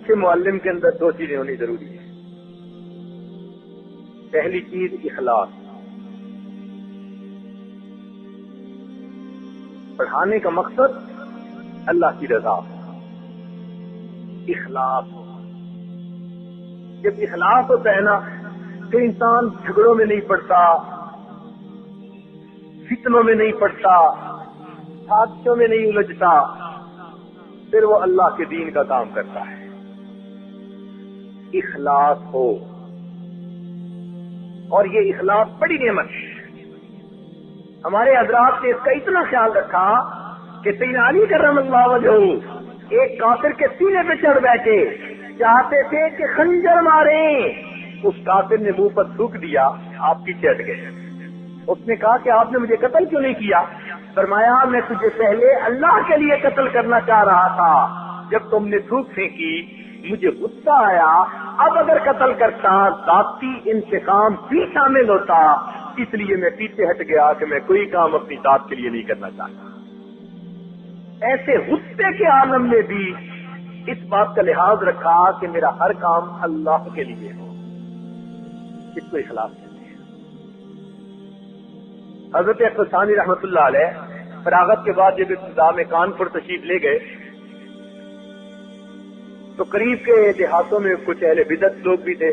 اچھے معلم کے اندر دو چیزیں ہونی ضروری ہیں. پہلی چیز اخلاص. پڑھانے کا مقصد اللہ کی رضا. اخلاص. جب اخلاص ہوتا ہے نا تو انسان جھگڑوں میں نہیں پڑتا، فتنوں میں نہیں پڑتا، حادثوں میں نہیں الجھتا، پھر وہ اللہ کے دین کا کام کرتا ہے. اخلاص ہو. اور یہ اخلاص بڑی نعمت ہے. ہمارے حضرات نے اس کا اتنا خیال رکھا کہ سیدنا علی کرم اللہ وجہہ ایک کافر کے سینے پہ چڑھ بیٹھے، چاہتے تھے کہ خنجر ماریں. اس کافر نے منہ پر تھوک دیا، آپ پیچھے ہٹ گئے. اس نے کہا کہ آپ نے مجھے قتل کیوں نہیں کیا؟ فرمایا میں تجھے پہلے اللہ کے لیے قتل کرنا چاہ رہا تھا، جب تم نے تھوک پھینکی مجھے غصہ آیا. اب اگر قتل کرتا ذاتی انتقام بھی شامل ہوتا، اس لیے میں پیچھے ہٹ گیا کہ میں کوئی کام اپنی ذات کے لیے نہیں کرنا چاہتا. ایسے غصے کے عالم میں بھی اس بات کا لحاظ رکھا کہ میرا ہر کام اللہ کے لیے ہو. اس کو اخلاص کہتے ہیں. حضرت احمد ثانی رحمۃ اللہ علیہ فراغت کے بعد جب ابتدا میں کانپور تشریف لے گئے تو قریب کے دیہاتوں میں کچھ اہل بدعت لوگ بھی تھے.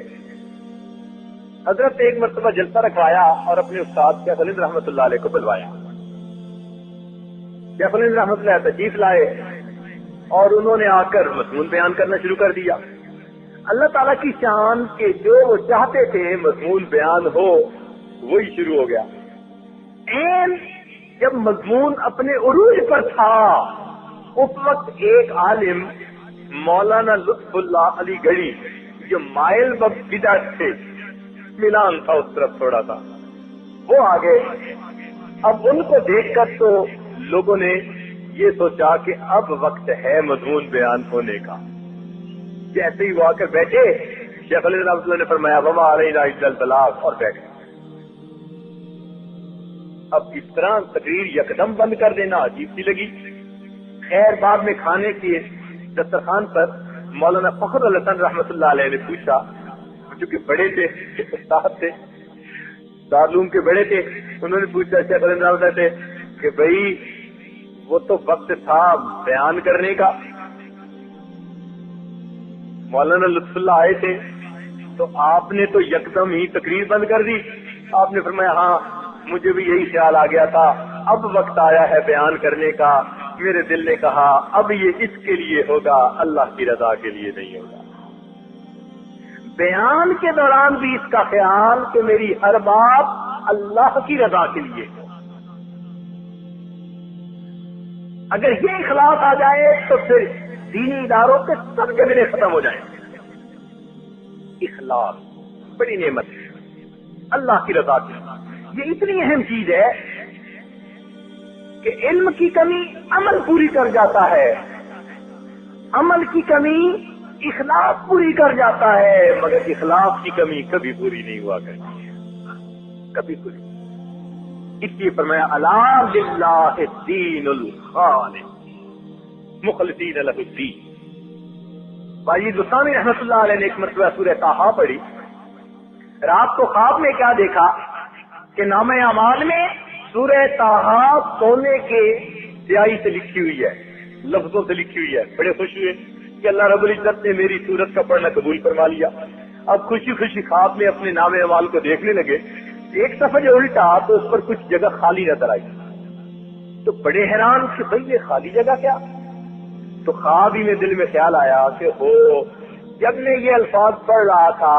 حضرت نے ایک مرتبہ جلسہ رکھوایا اور اپنے استاد شیخ الہند رحمۃ اللہ علیہ کو بلوایا. شیخ الہند رحمۃ اللہ تشریف لائے اور انہوں نے آ کر مضمون بیان کرنا شروع کر دیا. اللہ تعالیٰ کی شان کے جو وہ چاہتے تھے مضمون بیان ہو وہی شروع ہو گیا. جب مضمون اپنے عروج پر تھا اس وقت ایک عالم مولانا لطف اللہ علی گڑھی جو مائل بدعت تھے، ملان تھا اس طرف تھوڑا سا، وہ آگے. اب ان کو دیکھ کر تو لوگوں نے یہ سوچا کہ اب وقت ہے مضمون بیان ہونے کا. جیسے ہی وہ آ کر بیٹھے شیخ علیہ رحمۃ اللہ نے فرمایا وما علینا الا البلاغ اور بیٹھ گئے. اب اس طرح تقریر یکدم بند کر دینا عجیب سی لگی. خیر بعد میں کھانے کے دسترخوان پر مولانا فخر الحسن رحمۃ اللہ علیہ نے پوچھا، جو کہ بڑے تھے، استاد تھے، دارالعلوم کے بڑے تھے، انہوں نے پوچھا شیخ علیہ رحمۃ اللہ سے کہ بھائی وہ تو وقت تھا بیان کرنے کا. مولانا لطف اللہ آئے تھے تو آپ نے تو یکدم ہی تقریر بند کر دی. آپ نے فرمایا ہاں مجھے بھی یہی خیال آ گیا تھا، اب وقت آیا ہے بیان کرنے کا. میرے دل نے کہا اب یہ اس کے لیے ہوگا، اللہ کی رضا کے لیے نہیں ہوگا. بیان کے دوران بھی اس کا خیال کہ میری ہر بات اللہ کی رضا کے لیے ہو. اگر یہ اخلاص آ جائے تو پھر دینی اداروں کے سب جھگڑے ختم ہو جائیں. اخلاص بڑی نعمت ہے اللہ کی رضا کی. یہ اتنی اہم چیز ہے کہ علم کی کمی عمل پوری کر جاتا ہے، عمل کی کمی اخلاص پوری کر جاتا ہے، مگر اخلاص کی کمی کبھی پوری نہیں ہوا کرتی ہے، کبھی پوری. اس لیے فرمایا الا للہ الدین الخالص مخلصین لہ الدین. بھائی دوستانی رحمۃ اللہ علیہ نے ایک مرتبہ سورہ طٰہٰ پڑھی. رات کو خواب میں کیا دیکھا کہ نامہ اعمال میں سورہ طٰہٰ سونے کے سیاہی سے لکھی ہوئی ہے، لفظوں سے لکھی ہوئی ہے. بڑے خوش ہوئے کہ اللہ رب العزت نے میری سورت کا پڑھنا قبول فرما لیا. اب خوشی خوشی خواب میں اپنے نامہ اعمال کو دیکھنے لگے. ایک صفحہ جو الٹا تو اس پر کچھ جگہ خالی نظر آئی تو بڑے حیران کہ بھئی یہ خالی جگہ کیا. تو خواب ہی میں دل میں خیال آیا کہ جب میں یہ الفاظ پڑھ رہا تھا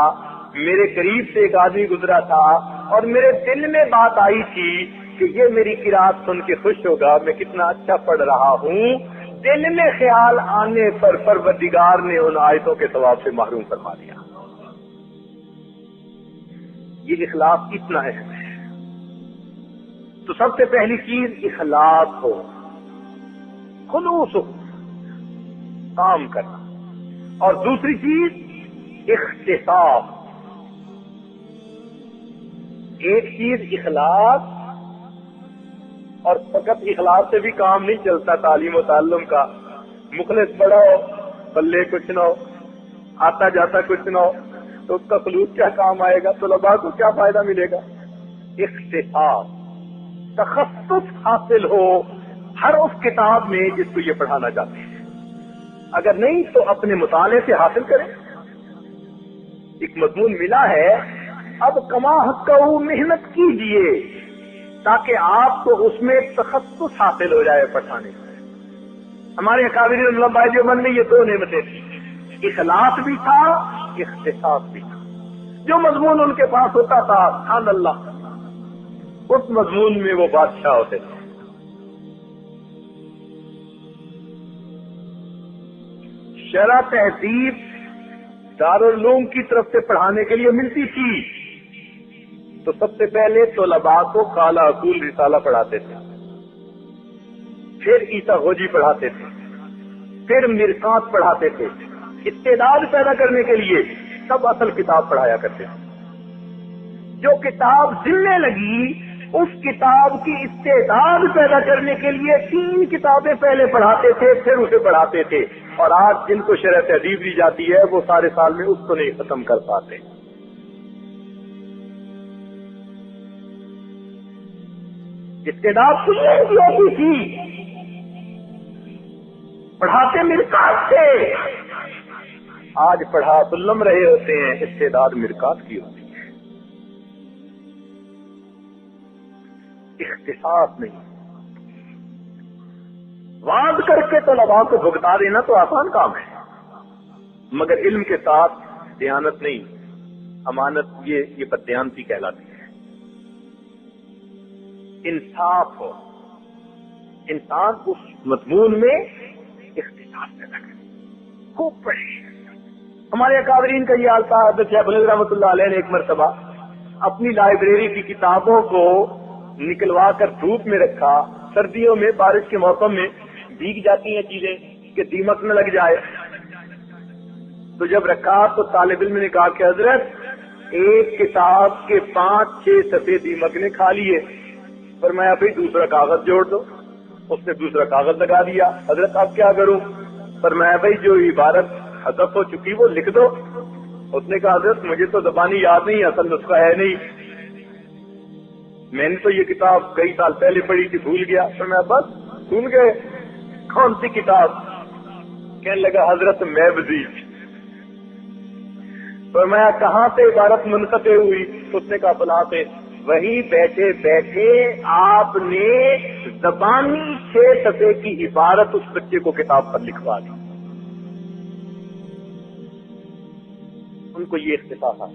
میرے قریب سے ایک آدمی گزرا تھا اور میرے دل میں بات آئی تھی کہ یہ میری قرات سن کے خوش ہوگا، میں کتنا اچھا پڑھ رہا ہوں. دل میں خیال آنے پر پروردگار نے ان آیتوں کے ثواب سے محروم فرما دیا. یہ اخلاص اتنا اہم ہے. تو سب سے پہلی چیز اخلاص ہو، خلوص ہو، کام کرنا. اور دوسری چیز اختصاص. ایک چیز اخلاص، اور فقط اخلاص سے بھی کام نہیں چلتا. تعلیم و تعلم کا مخلص بڑھاؤ بلے کچھ نہ ہو. آتا جاتا کچھ نہ ہو تو اس کا خلوص کیا کام آئے گا؟ طلباء کو کیا فائدہ ملے گا؟ اختصاص، تخصص حاصل ہو ہر اس کتاب میں جس کو یہ پڑھانا چاہتے ہیں. اگر نہیں تو اپنے مطالعے سے حاصل کریں. ایک مضمون ملا ہے، اب کما حق محنت کیجیے تاکہ آپ کو اس میں تخصص حاصل ہو جائے پڑھانے کا. ہمارے اکابرین علماء دیوبند میں یہ دو نعمتیں تھیں، اخلاص بھی تھا، اختصاص بھی تھا. جو مضمون ان کے پاس ہوتا تھا سبحان اللہ اس مضمون میں وہ بادشاہ ہوتے تھے. شرح تہذیب دارالعلوم کی طرف سے پڑھانے کے لیے ملتی تھی تو سب سے پہلے طلباء کو کالا اصول رسالہ پڑھاتے تھے، پھر عیسیٰ غوجی پڑھاتے تھے، پھر مرقات پڑھاتے تھے. استعداد پیدا کرنے کے لیے سب اصل کتاب پڑھایا کرتے تھے. جو کتاب ذمہ لگی اس کتاب کی استعداد پیدا کرنے کے لیے 3 کتابیں پہلے پڑھاتے تھے، پھر اسے پڑھاتے تھے. اور آج جن کو شرح تہذیب دی جاتی ہے وہ سارے سال میں اس کو نہیں ختم کر پاتے. استعداد سننے کی ہوتی تھی، پڑھاتے مرقات تھے. آج پڑھا سلم رہے ہوتے ہیں، استعداد مرقات کی ہوتی ہے. اختصاص نہیں. وعد کر کے طلباء کو بھگتا دینا تو آسان کام ہے، مگر علم کے ساتھ دیانت نہیں، امانت یہ بددیانتی کہلاتی ہے. انصاف ہو، انسان اس مضمون میں اختصاص پیدا کرے، خوب پڑھے. ہمارے اکابرین کا یہ حال تھا. حضرت شیخ الہند رحمۃ اللہ علیہ نے ایک مرتبہ اپنی لائبریری کی کتابوں کو نکلوا کر دھوپ میں رکھا. سردیوں میں بارش کے موسم میں بھیگ جاتی ہیں چیزیں کہ دیمک نہ لگ جائے. تو جب رکھا تو طالب علم نے کہا کہ حضرت ایک کتاب کے 5-6 صفحے دیمک نے کھا لیے. فرمایا بھائی دوسرا کاغذ جوڑ دو. اس نے دوسرا کاغذ لگا دیا. حضرت اب کیا کروں؟ فرمایا بھائی جو عبارت حذف ہو چکی وہ لکھ دو. اس نے کہا حضرت مجھے تو زبانی یاد نہیں، اصل نسخہ ہے نہیں، میں نے تو یہ کتاب کئی سال پہلے پڑھی تھی، بھول گیا. فرمایا بس بھول گئے؟ کون سی کتاب؟ کہنے لگا حضرت میں وزیر. فرمایا کہاں سے عبارت منقطع ہوئی؟ اس نے کہا فلاں سے. وہیں بیٹھے بیٹھے آپ نے زبانی 6 صفحے کی عبارت اس بچے کو کتاب پر لکھوا دی. ان کو یہ اختصاص ہے.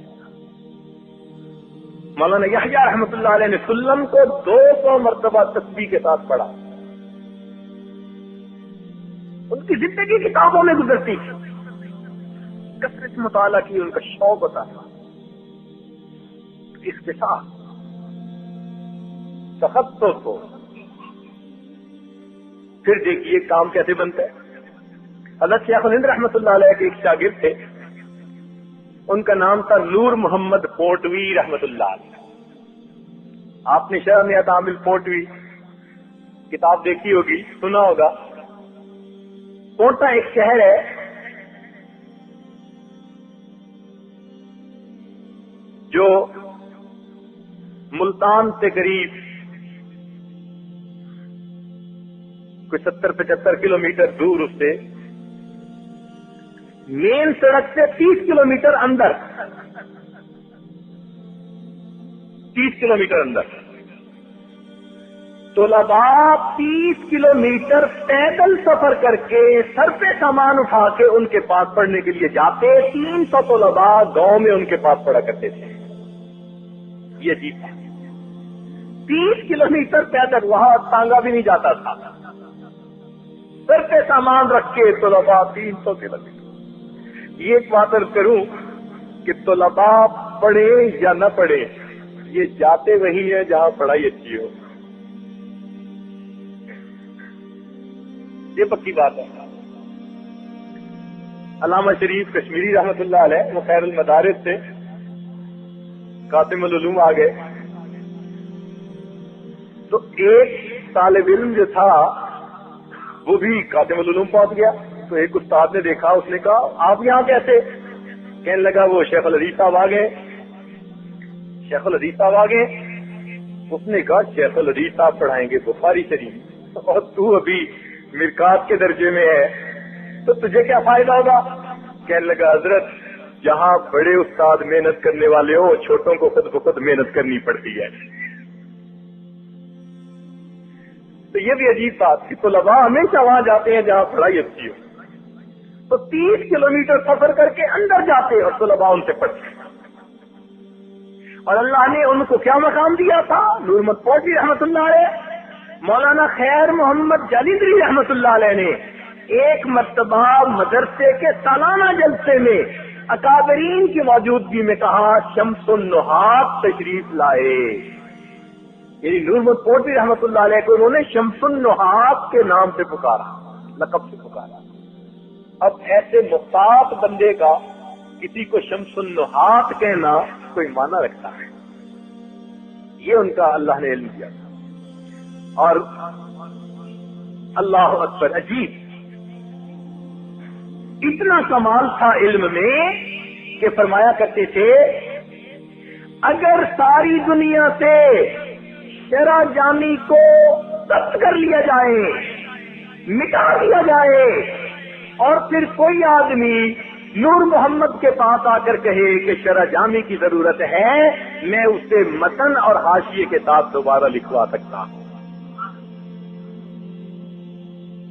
مولانا یحییٰ رحمۃ اللہ علیہ نے سلم کو 200 مرتبہ تسبیح کے ساتھ پڑھا. ان کی زندگی کتابوں میں گزرتی تھی، کثرت مطالعہ کی ان کا شوق ہوتا تھا. اختصاص، تخصص ہو. پھر دیکھیے کام کیسے بنتا ہے. حضرت شیخ الہند رحمۃ اللہ علیہ کے ایک شاگرد تھے، ان کا نام تھا نور محمد پورٹوی رحمۃ اللہ علیہ. آپ نے شرح نعت عامل پورٹوی کتاب دیکھی ہوگی، سنا ہوگا. کوٹا ایک شہر ہے جو ملتان سے قریب کوئی 70-75 کلومیٹر دور، اس سے مین سڑک سے 30 کلومیٹر اندر، 30 کلومیٹر اندر. طلباء 30 کلومیٹر پیدل سفر کر کے سر پہ سامان اٹھا کے ان کے پاس پڑھنے کے لیے جاتے. 300 طلباء گاؤں میں ان کے پاس پڑھا کرتے تھے. یہ عجیب ہے، 30 کلومیٹر پیدل، وہاں ٹانگا بھی نہیں جاتا تھا. سر پہ سامان رکھ کے طلباء 300 کلومیٹر. یہ ایک بات عرض کروں کہ طلباء پڑھے یا نہ پڑھے، یہ جاتے وہی ہیں جہاں پڑھائی اچھی ہو. یہ پکی بات ہے. علامہ شریف کشمیری رحمۃ اللہ علیہ وہ خیر المدارس سے قاسم العلوم آ گئے. تو ایک طالب علم جو تھا وہ بھی قاسم العلوم پہنچ گیا. تو ایک استاد نے دیکھا، اس نے کہا آپ یہاں کیسے؟ کہنے لگا وہ شیخ الحدیث صاحب آ گئے، شیخ الحدیث صاحب آ گئے. اس نے کہا شیخ الحدیث صاحب پڑھائیں گے بخاری شریف اور تو ابھی مرکات کے درجے میں ہے، تو تجھے کیا فائدہ ہوگا؟ کہنے لگا حضرت جہاں بڑے استاد محنت کرنے والے ہو چھوٹوں کو خود بخود محنت کرنی پڑتی ہے. تو یہ بھی عجیب بات کہ طلباء ہمیشہ وہاں جاتے ہیں جہاں پڑھائی اچھی ہو، تو 30 کلومیٹر سفر کر کے اندر جاتے اور طلباء ان سے پڑھتے ہیں. اور اللہ نے ان کو کیا مقام دیا تھا؟ نور محمد فوزی رحمۃ اللہ علیہ، مولانا خیر محمد جلیندری رحمۃ اللہ علیہ نے ایک مرتبہ مدرسے کے سالانہ جلسے میں اکابرین کی موجودگی میں کہا شمس النحات تشریف لائے. یعنی نور محمد فوزی رحمۃ اللہ علیہ کو انہوں نے شمس النحات کے نام سے پکارا، لقب سے پکارا. اب ایسے مفاد بندے کا کسی کو شمس النحات کہنا کوئی معنی رکھتا ہے؟ یہ ان کا اللہ نے علم دیا تھا. اور اللہ اکبر، عجیب اتنا کمال تھا علم میں کہ فرمایا کرتے تھے اگر ساری دنیا سے شرع جامی کو ضبط کر لیا جائے، مٹا دیا جائے، اور پھر کوئی آدمی نور محمد کے پاس آ کر کہے کہ شرع جامی کی ضرورت ہے، میں اسے متن اور حاشیے کے ساتھ دوبارہ لکھوا سکتا ہوں.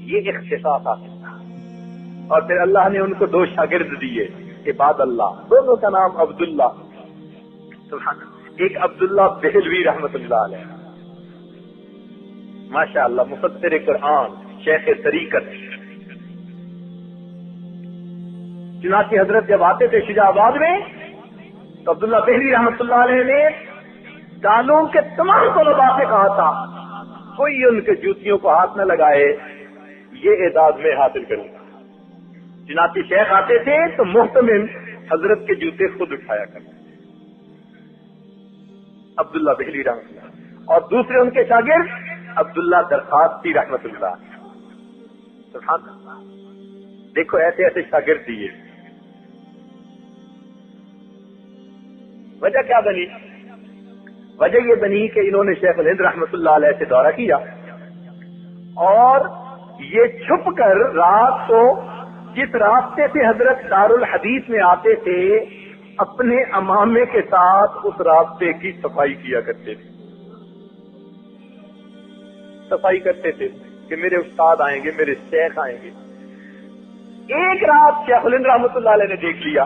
یہ اختصاص حاصل تھا. اور پھر اللہ نے ان کو 2 شاگرد دیے عباد اللہ، دونوں کا نام عبداللہ، سبحان اللہ. ایک عبداللہ بہلوی رحمت اللہ علیہ، ماشاء اللہ مفسر قرآن، شیخ طریقت. چنانچہ حضرت جب آتے تھے شجاع آباد میں تو عبداللہ بہلوی رحمت اللہ علیہ نے دالوں کے تمام طلباء سے کہا تھا کوئی ان کے جوتیوں کو ہاتھ نہ لگائے، یہ اعداد میں حاصل کروں گا. چنانچہ شیخ آتے تھے تو محتمم حضرت کے جوتے خود اٹھایا کرتے عبداللہ بہلوی رحمت اللہ. اور دوسرے ان کے شاگرد عبداللہ درخواستی رحمت اللہ. سبحان اللہ، دیکھو ایسے ایسے شاگرد دیے. وجہ کیا بنی؟ وجہ یہ بنی کہ انہوں نے شیخ الہند رحمت اللہ علیہ سے دورہ کیا اور یہ چھپ کر رات کو جس راستے سے حضرت دارالحدیث میں آتے تھے اپنے امامے کے ساتھ اس راستے کی صفائی کیا کرتے تھے. صفائی کرتے تھے کہ میرے استاد آئیں گے، میرے شیخ آئیں گے. ایک رات شیخ الہند رحمت اللہ علیہ نے دیکھ لیا،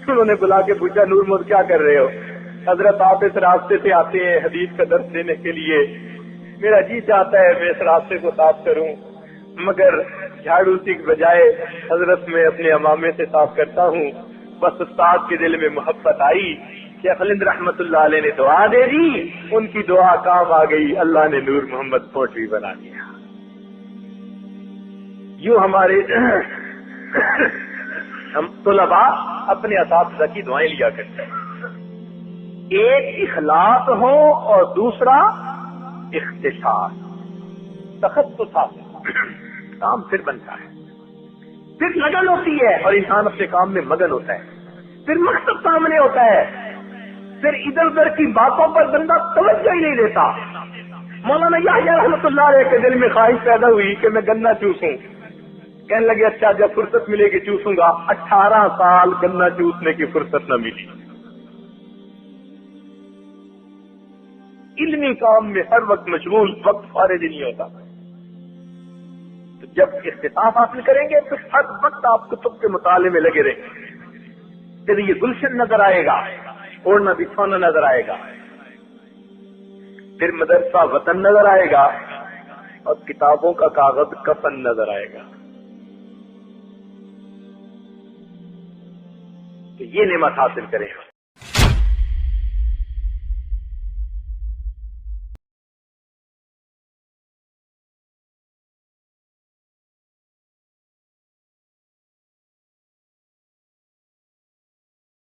انہوں نے بلا کے پوچھا نور محمد کیا کر رہے ہو؟ حضرت آپ اس راستے سے آتے ہیں حدیث کا درس دینے کے لیے، میرا جی چاہتا ہے میں اس راستے کو صاف کروں، مگر جھاڑو کی بجائے حضرت میں اپنے امامے سے صاف کرتا ہوں. بس استاد کے دل میں محبت آئی، شیخ الہند رحمت اللہ علیہ نے دعا دے دی، ان کی دعا کام آ گئی، اللہ نے نور محمد پوٹری بنا دیا. یوں ہمارے ہم طلباء اپنے اساتذہ کی دعائیں لیا کرتے ہیں. ایک اخلاص ہو اور دوسرا اختصاص، تخصص کام پھر بنتا ہے، پھر لگن ہوتی ہے اور انسان اپنے کام میں مگن ہوتا ہے، پھر مقصد سامنے ہوتا ہے، پھر ادھر ادھر کی باتوں پر بندہ توجہ ہی نہیں دیتا. مولانا یحییٰ رحمۃ اللہ علیہ کے دل میں خواہش پیدا ہوئی کہ میں گنا چوسوں. کہنے لگے اچھا جب فرصت ملے گی چوسوں گا. 18 سال گنا چوسنے کی فرصت نہ ملی. علمی کام میں ہر وقت مشغول، وقت فارغ نہیں ہوتا. تو جب اختصاص حاصل کریں گے تو ہر وقت آپ کتب کے مطالعے میں لگے رہیں گے. پھر یہ گلشن نظر آئے گا، اوڑھنا بچھونا نظر آئے گا، پھر مدرسہ وطن نظر آئے گا اور کتابوں کا کاغذ کفن نظر آئے گا. تو یہ نعمت حاصل کریں.